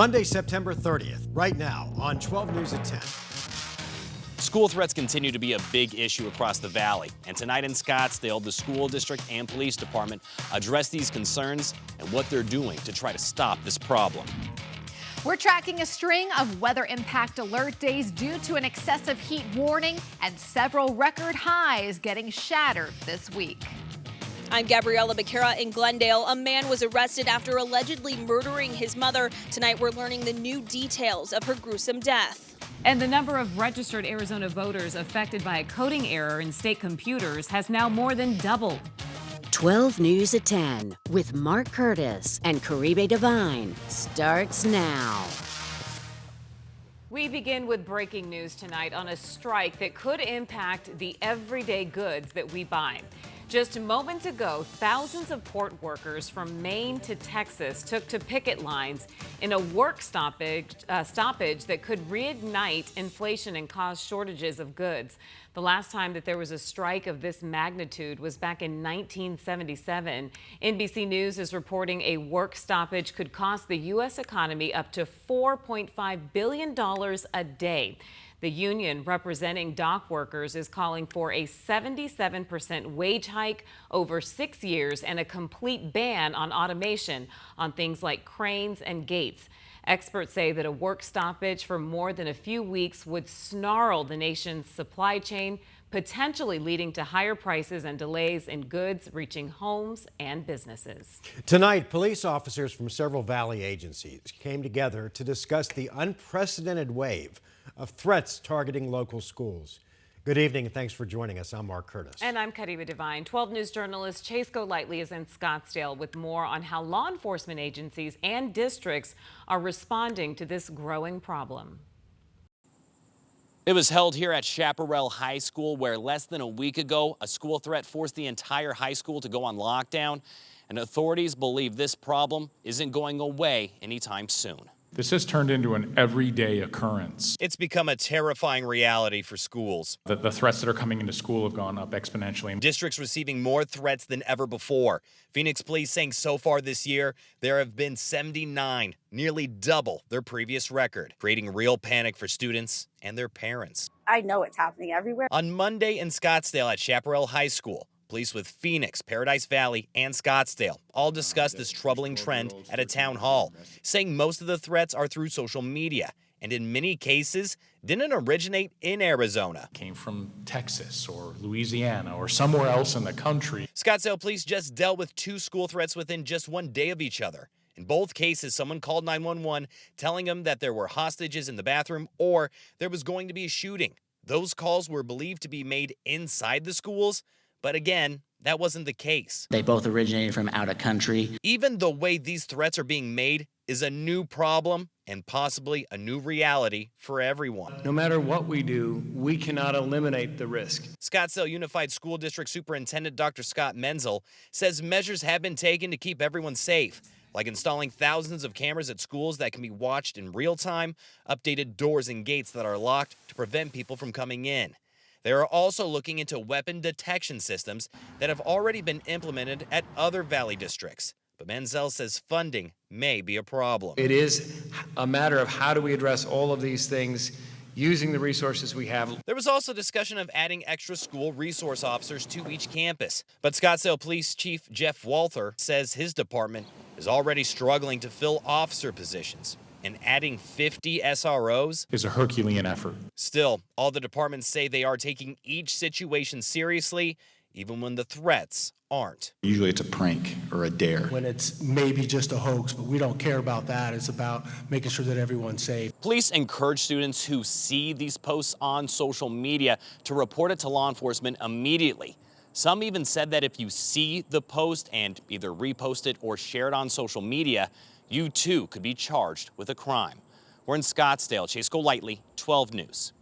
Monday, September 30th, right now on 12 News at 10. School threats continue to be a big issue across the valley. And tonight in Scottsdale, the school district and police department address these concerns and what they're doing to try to stop this problem. We're tracking a string of weather impact alert days due to an excessive heat warning and several record highs getting shattered this week. I'm Gabriella Becerra in Glendale. A man was arrested after allegedly murdering his mother. Tonight we're learning the new details of her gruesome death. And the number of registered Arizona voters affected by a coding error in state computers has now more than doubled. 12 News at 10 with Mark Curtis and Caribe Divine starts now. We begin with breaking news tonight on a strike that could impact the everyday goods that we buy. Just moments ago, thousands of port workers from Maine to Texas took to picket lines in a work stoppage that could reignite inflation and cause shortages of goods. The last time that there was a strike of this magnitude was back in 1977. NBC News is reporting a work stoppage could cost the U.S. economy up to $4.5 billion a day. The union representing dock workers is calling for a 77% wage hike over 6 years and a complete ban on automation on things like cranes and gates. Experts say that a work stoppage for more than a few weeks would snarl the nation's supply chain, potentially leading to higher prices and delays in goods reaching homes and businesses. Tonight, police officers from several Valley agencies came together to discuss the unprecedented wave of threats targeting local schools. Good evening and thanks for joining us. I'm Mark Curtis. And I'm Caribe Divine. 12 News journalist Chase Golightly is in Scottsdale with more on how law enforcement agencies and districts are responding to this growing problem. It was held here at Chaparral High School, where less than a week ago, a school threat forced the entire high school to go on lockdown. And authorities believe this problem isn't going away anytime soon. This has turned into an everyday occurrence. It's become a terrifying reality for schools. The threats that are coming into school have gone up exponentially. Districts receiving more threats than ever before. Phoenix police saying so far this year, there have been 79, nearly double their previous record, creating real panic for students and their parents. I know it's happening everywhere. On Monday in Scottsdale at Chaparral High School, police with Phoenix, Paradise Valley, and Scottsdale all discussed this troubling trend at a town hall, saying most of the threats are through social media and in many cases didn't originate in Arizona. Came from Texas or Louisiana or somewhere else in the country. Scottsdale police just dealt with 2 school threats within just 1 day of each other. In both cases, someone called 911 telling them that there were hostages in the bathroom or there was going to be a shooting. Those calls were believed to be made inside the schools. But again, that wasn't the case. They both originated from out of country. Even the way these threats are being made is a new problem and possibly a new reality for everyone. No matter what we do, we cannot eliminate the risk. Scottsdale Unified School District Superintendent Dr. Scott Menzel says measures have been taken to keep everyone safe, like installing thousands of cameras at schools that can be watched in real time, updated doors and gates that are locked to prevent people from coming in. They are also looking into weapon detection systems that have already been implemented at other Valley districts. But Menzel says funding may be a problem. It is a matter of how do we address all of these things using the resources we have. There was also discussion of adding extra school resource officers to each campus. But Scottsdale Police Chief Jeff Walther says his department is already struggling to fill officer positions. And adding 50 SROs is a Herculean effort. Still, all the departments say they are taking each situation seriously, even when the threats aren't. Usually it's a prank or a dare. When it's maybe just a hoax, but we don't care about that. It's about making sure that everyone's safe. Police encourage students who see these posts on social media to report it to law enforcement immediately. Some even said that if you see the post and either repost it or share it on social media, you too could be charged with a crime. We're in Scottsdale. Chase Golightly, 12 News.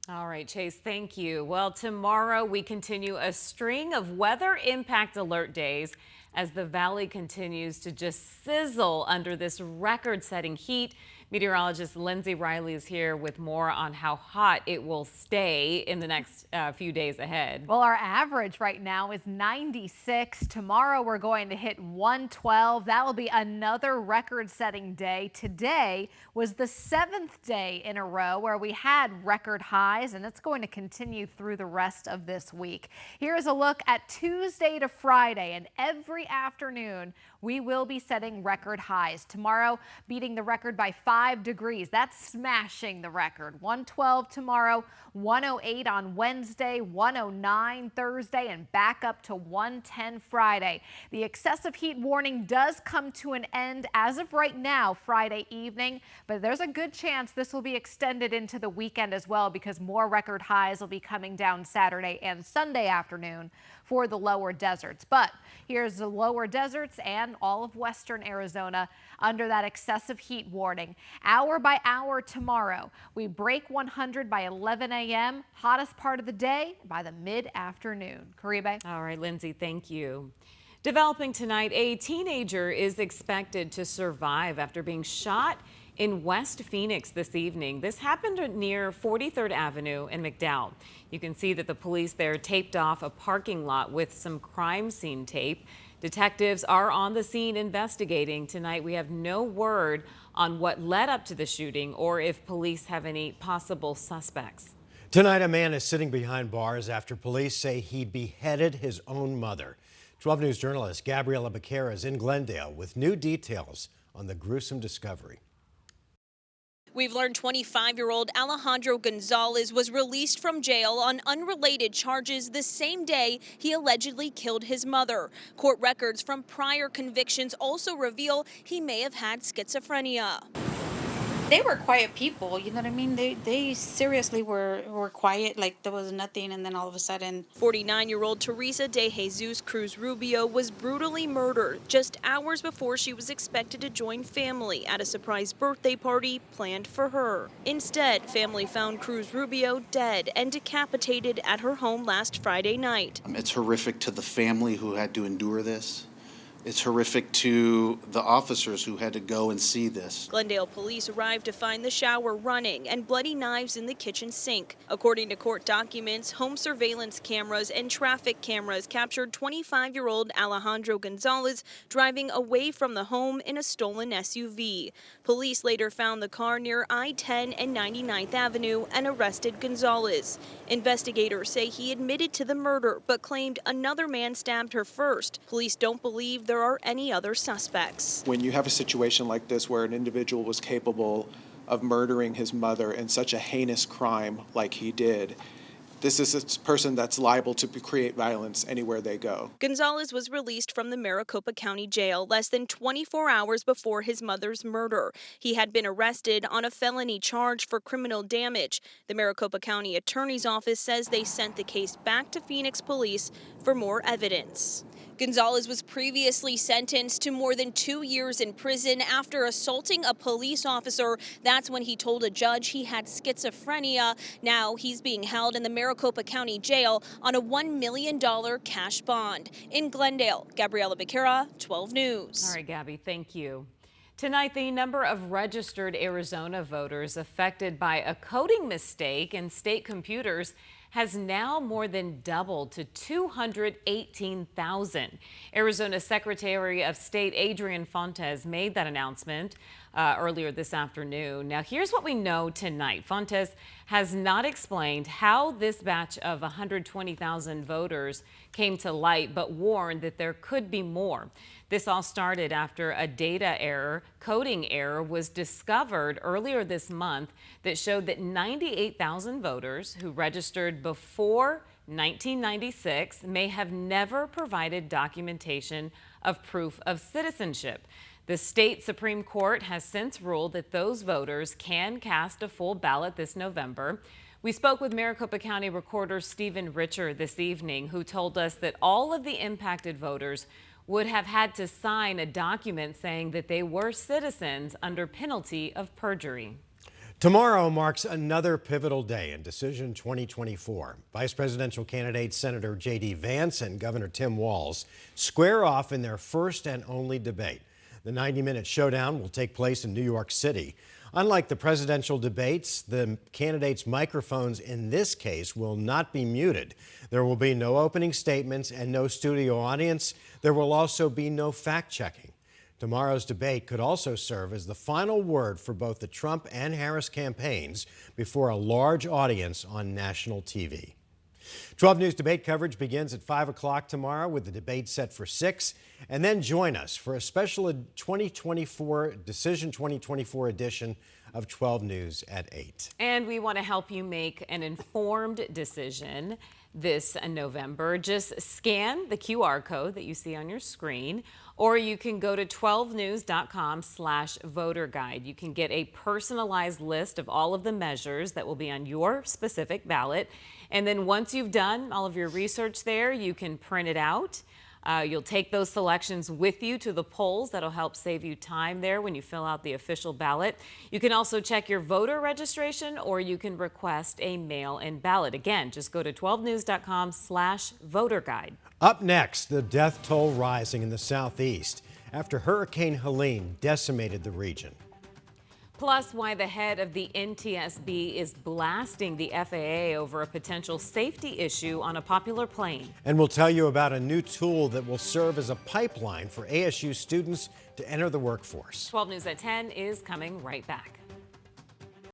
All right, Chase, thank you. Well, tomorrow we continue a string of weather impact alert days as the valley continues to just sizzle under this record-setting heat. Meteorologist Lindsay Riley is here with more on how hot it will stay in the next few days ahead. Well, our average right now is 96. Tomorrow we're going to hit 112. That will be another record-setting day. Today was the 7th day in a row where we had record highs, and it's going to continue through the rest of this week. Here's a look at Tuesday to Friday, and every afternoon we will be setting record highs. Tomorrow, beating the record by 5 degrees. That's smashing the record. 112 tomorrow, 108 on Wednesday, 109 Thursday, and back up to 110 Friday. The excessive heat warning does come to an end as of right now, Friday evening, but there's a good chance this will be extended into the weekend as well, because more record highs will be coming down Saturday and Sunday afternoon for the lower deserts. But here's the lower deserts and all of western Arizona under that excessive heat warning. Hour by hour tomorrow, we break 100 by 11 a.m. Hottest part of the day by the mid-afternoon. Caribe. All right, Lindsay, thank you. Developing tonight, a teenager is expected to survive after being shot in West Phoenix this evening. This happened near 43rd Avenue in McDowell. You can see that the police there taped off a parking lot with some crime scene tape. Detectives are on the scene investigating. Tonight, we have no word on what led up to the shooting or if police have any possible suspects. Tonight, a man is sitting behind bars after police say he beheaded his own mother. 12 News journalist Gabriela Becerra is in Glendale with new details on the gruesome discovery. We've learned 25-year-old Alejandro Gonzalez was released from jail on unrelated charges the same day he allegedly killed his mother. Court records from prior convictions also reveal he may have had schizophrenia. They were quiet people, you know what I mean? They seriously were quiet, like there was nothing, and then all of a sudden. 49-year-old Teresa de Jesus Cruz Rubio was brutally murdered just hours before she was expected to join family at a surprise birthday party planned for her. Instead, family found Cruz Rubio dead and decapitated at her home last Friday night. It's horrific to the family who had to endure this. It's horrific to the officers who had to go and see this. Glendale police arrived to find the shower running and bloody knives in the kitchen sink. According to court documents, home surveillance cameras and traffic cameras captured 25-year-old Alejandro Gonzalez driving away from the home in a stolen SUV. Police later found the car near I-10 and 99th Avenue and arrested Gonzalez. Investigators say he admitted to the murder but claimed another man stabbed her first. Police don't believe there are any other suspects. When you have a situation like this where an individual was capable of murdering his mother in such a heinous crime like he did, this is a person that's liable to create violence anywhere they go. Gonzalez was released from the Maricopa County Jail less than 24 hours before his mother's murder. He had been arrested on a felony charge for criminal damage. The Maricopa County Attorney's Office says they sent the case back to Phoenix Police for more evidence. Gonzalez was previously sentenced to more than 2 years in prison after assaulting a police officer. That's when he told a judge he had schizophrenia. Now he's being held in the Maricopa County Jail on a $1 million cash bond. In Glendale, Gabriela Becerra, 12 News. All right, Gabby, thank you. Tonight, the number of registered Arizona voters affected by a coding mistake in state computers has now more than doubled to 218,000. Arizona Secretary of State Adrian Fontes made that announcement earlier this afternoon. Now, here's what we know tonight. Fontes has not explained how this batch of 120,000 voters came to light, but warned that there could be more. This all started after a data error, coding error, was discovered earlier this month that showed that 98,000 voters who registered before 1996 may have never provided documentation of proof of citizenship. The state Supreme Court has since ruled that those voters can cast a full ballot this November. We spoke with Maricopa County Recorder Stephen Richer this evening, who told us that all of the impacted voters would have had to sign a document saying that they were citizens under penalty of perjury. Tomorrow marks another pivotal day in Decision 2024. Vice presidential candidates Senator J.D. Vance and Governor Tim Walz square off in their first and only debate. The 90-minute showdown will take place in New York City. Unlike the presidential debates, the candidates' microphones in this case will not be muted. There will be no opening statements and no studio audience. There will also be no fact-checking. Tomorrow's debate could also serve as the final word for both the Trump and Harris campaigns before a large audience on national TV. 12 News debate coverage begins at 5 o'clock tomorrow with the debate set for 6. And then join us for a special Decision 2024 edition of 12 News at 8. And we want to help you make an informed decision this November. Just scan the QR code that you see on your screen, or you can go to 12news.com/voter guide. You can get a personalized list of all of the measures that will be on your specific ballot. And then once you've done all of your research there, you can print it out. You'll take those selections with you to the polls. That'll help save you time there when you fill out the official ballot. You can also check your voter registration, or you can request a mail-in ballot. Again, just go to 12news.com/voter guide. Up next, the death toll rising in the southeast after Hurricane Helene decimated the region. Plus, why the head of the NTSB is blasting the FAA over a potential safety issue on a popular plane. And we'll tell you about a new tool that will serve as a pipeline for ASU students to enter the workforce. 12 News at 10 is coming right back.